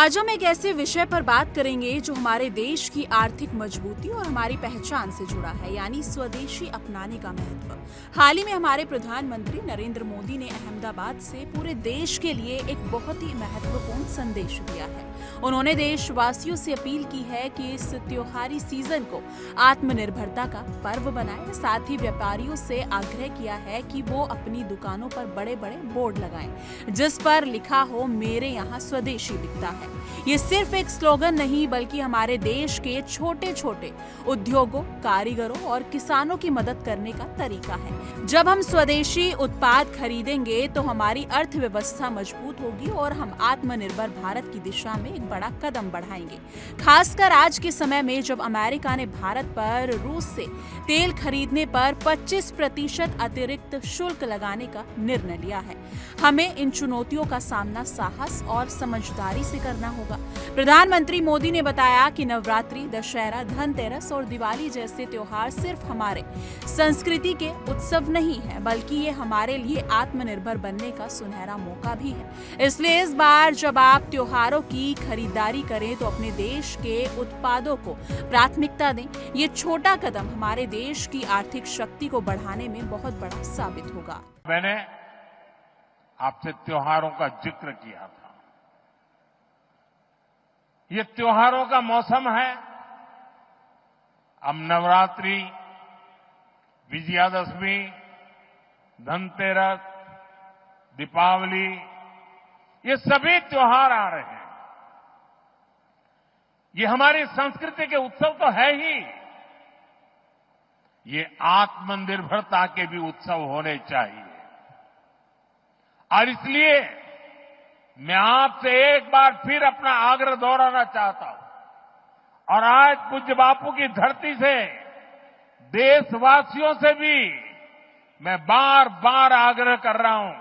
आज हम एक ऐसे विषय पर बात करेंगे जो हमारे देश की आर्थिक मजबूती और हमारी पहचान से जुड़ा है, यानी स्वदेशी अपनाने का महत्व। हाल ही में हमारे प्रधानमंत्री नरेंद्र मोदी ने अहमदाबाद से पूरे देश के लिए एक बहुत ही महत्वपूर्ण संदेश दिया है। उन्होंने देशवासियों से अपील की है कि इस त्योहारी सीजन को आत्मनिर्भरता का पर्व बनाएं। साथ ही व्यापारियों से आग्रह किया है कि वो अपनी दुकानों पर बड़े बड़े बोर्ड लगाएं, जिस पर लिखा हो मेरे यहाँ स्वदेशी बिकता है। ये सिर्फ एक स्लोगन नहीं, बल्कि हमारे देश के छोटे छोटे उद्योगों, कारीगरों और किसानों की मदद करने का तरीका है। जब हम स्वदेशी उत्पाद खरीदेंगे तो हमारी अर्थव्यवस्था मजबूत होगी और हम आत्मनिर्भर भारत की दिशा में एक बड़ा कदम बढ़ाएंगे। खासकर आज के समय में जब अमेरिका ने भारत पर रूस से तेल खरीदने पर 25% अतिरिक्त शुल्क लगाने का निर्णय लिया है। हमें इन चुनौतियों का सामना साहस और समझदारी से करना होगा। प्रधानमंत्री मोदी ने बताया कि नवरात्रि, दशहरा, धनतेरस और दिवाली जैसे त्योहार सिर्फ हमारे संस्कृति के उत्सव नहीं है, बल्कि ये हमारे लिए आत्मनिर्भर बनने का सुनहरा मौका भी है। इसलिए इस बार जब आप त्योहारों की खरीदारी करें तो अपने देश के उत्पादों को प्राथमिकता दें। ये छोटा कदम हमारे देश की आर्थिक शक्ति को बढ़ाने में बहुत बड़ा साबित होगा। मैंने आपसे त्योहारों का जिक्र किया था। ये त्योहारों का मौसम है। अब नवरात्रि, विजयादशमी, धनतेरस, दीपावली, ये सभी त्योहार आ रहे हैं। ये हमारी संस्कृति के उत्सव तो है ही, ये आत्मनिर्भरता के भी उत्सव होने चाहिए। और इसलिए मैं आपसे एक बार फिर अपना आग्रह दोहराना चाहता हूं और आज पूज्य बापू की धरती से देशवासियों से भी मैं बार बार आग्रह कर रहा हूं,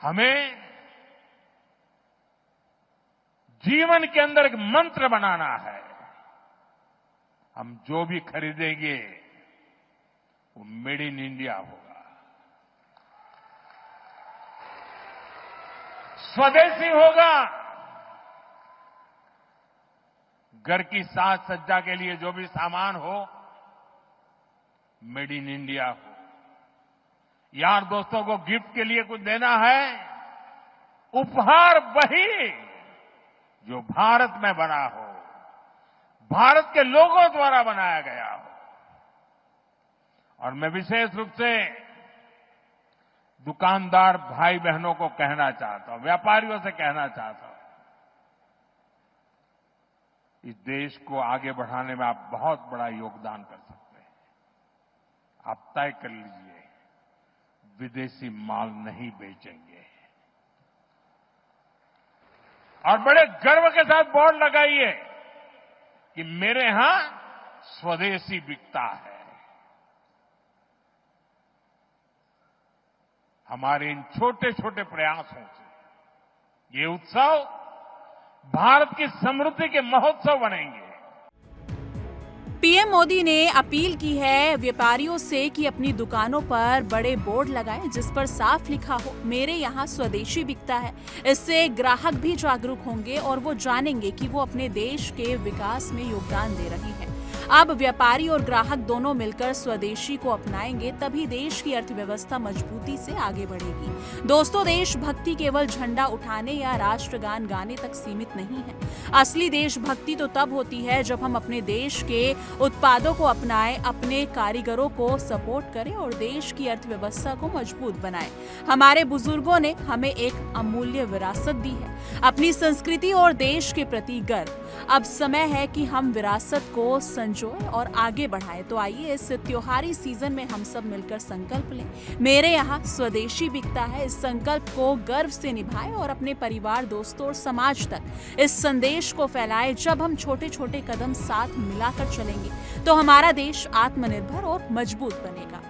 हमें जीवन के अंदर एक मंत्र बनाना है। हम जो भी खरीदेंगे वो मेड इन इंडिया होगा, स्वदेशी होगा। घर की साज सज्जा के लिए जो भी सामान हो, मेड इन इंडिया हो। यार दोस्तों को गिफ्ट के लिए कुछ देना है, उपहार वही जो भारत में बना हो, भारत के लोगों द्वारा बनाया गया हो। और मैं विशेष रूप से दुकानदार भाई बहनों को कहना चाहता हूं, व्यापारियों से कहना चाहता हूं, इस देश को आगे बढ़ाने में आप बहुत बड़ा योगदान कर सकते हैं। आप तय कर लीजिए, विदेशी माल नहीं बेचेंगे और बड़े गर्व के साथ बोर्ड लगाइए कि मेरे यहां स्वदेशी बिकता है। हमारे इन छोटे छोटे प्रयासों से ये उत्सव भारत की समृद्धि के महोत्सव बनेंगे। पीएम मोदी ने अपील की है व्यापारियों से कि अपनी दुकानों पर बड़े बोर्ड लगाएं, जिस पर साफ लिखा हो मेरे यहाँ स्वदेशी बिकता है। इससे ग्राहक भी जागरूक होंगे और वो जानेंगे कि वो अपने देश के विकास में योगदान दे रहे हैं। अब व्यापारी और ग्राहक दोनों मिलकर स्वदेशी को अपनाएंगे, तभी देश की अर्थव्यवस्था मजबूती से आगे बढ़ेगी। दोस्तों, देशभक्ति केवल झंडा उठाने या राष्ट्रगान गाने तक सीमित नहीं है। असली देशभक्ति तो तब होती है जब हम अपने देश के उत्पादों को अपनाएं, अपने कारीगरों को सपोर्ट करें और देश की अर्थव्यवस्था को मजबूत बनाएं। हमारे बुजुर्गों ने हमें एक अमूल्य विरासत दी है, अपनी संस्कृति और देश के प्रति गर्व। अब समय है कि हम विरासत को संजोए और आगे बढ़ाएं। तो आइए इस त्योहारी सीजन में हम सब मिलकर संकल्प लें, मेरे यहाँ स्वदेशी बिकता है। इस संकल्प को गर्व से निभाएं और अपने परिवार, दोस्तों और समाज तक इस संदेश को फैलाएं। जब हम छोटे छोटे कदम साथ मिलाकर चलेंगे तो हमारा देश आत्मनिर्भर और मजबूत बनेगा।